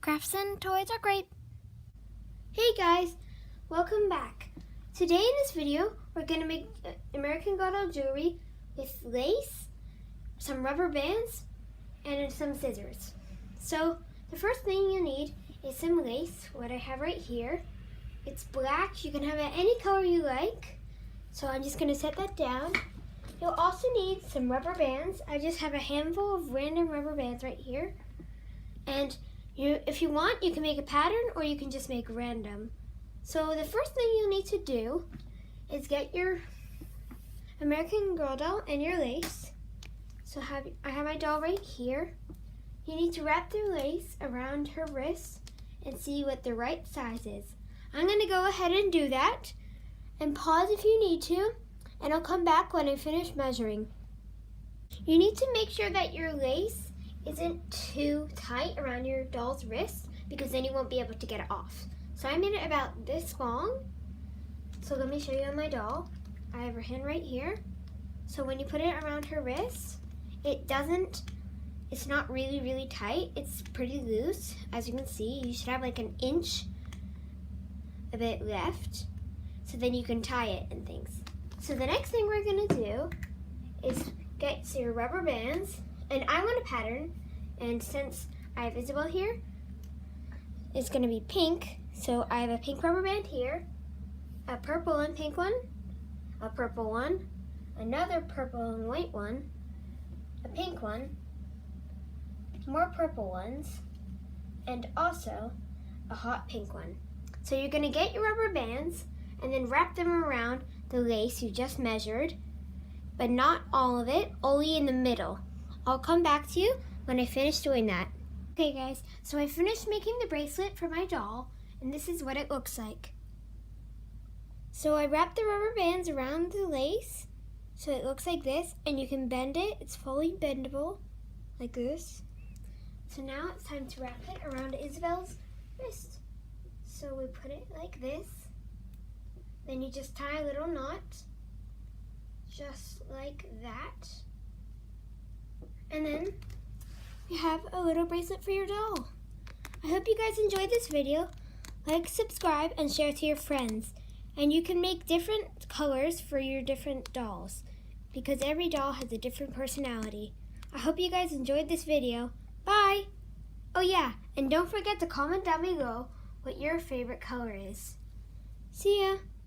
crafts and toys are great. Hey guys, welcome back. Today in this video, we're going to make American Girl doll jewelry with lace, some rubber bands, and some scissors. So the first thing you need is some lace, what I have right here. It's black, you can have it any color you like. So I'm just going to set that down. You'll also need some rubber bands. I just have a handful of random rubber bands right here. And if you want, you can make a pattern or you can just make random. So the first thing you'll need to do is get your American Girl doll and your lace. So I have my doll right here. You need to wrap the lace around her wrist and see what the right size is. I'm going to go ahead and do that and pause if you need to, and I'll come back when I finish measuring. You need to make sure that your lace isn't too tight around your doll's wrist because then you won't be able to get it off. So I made it about this long. So let me show you on my doll. I have her hand right here. So when you put it around her wrist, it's not really tight. It's pretty loose. As you can see, you should have like an inch of it left. So then you can tie it and things. So the next thing we're gonna do is get your rubber bands. And I want a pattern, and since I have Isabel here, it's going to be pink. So I have a pink rubber band here, a purple and pink one, a purple one, another purple and white one, a pink one, more purple ones, and also a hot pink one. So you're going to get your rubber bands and then wrap them around the lace you just measured, but not all of it, only in the middle. I'll come back to you when I finish doing that. Okay guys, so I finished making the bracelet for my doll, and this is what it looks like. So I wrapped the rubber bands around the lace, so it looks like this, and you can bend it. It's fully bendable, like this. So now it's time to wrap it around Isabel's wrist. So we put it like this. Then you just tie a little knot, just like that. And then you have a little bracelet for your doll. I hope you guys enjoyed this video. Like, subscribe, and share to your friends. And you can make different colors for your different dolls because every doll has a different personality. I hope you guys enjoyed this video. Bye! Oh yeah, and don't forget to comment down below what your favorite color is. See ya!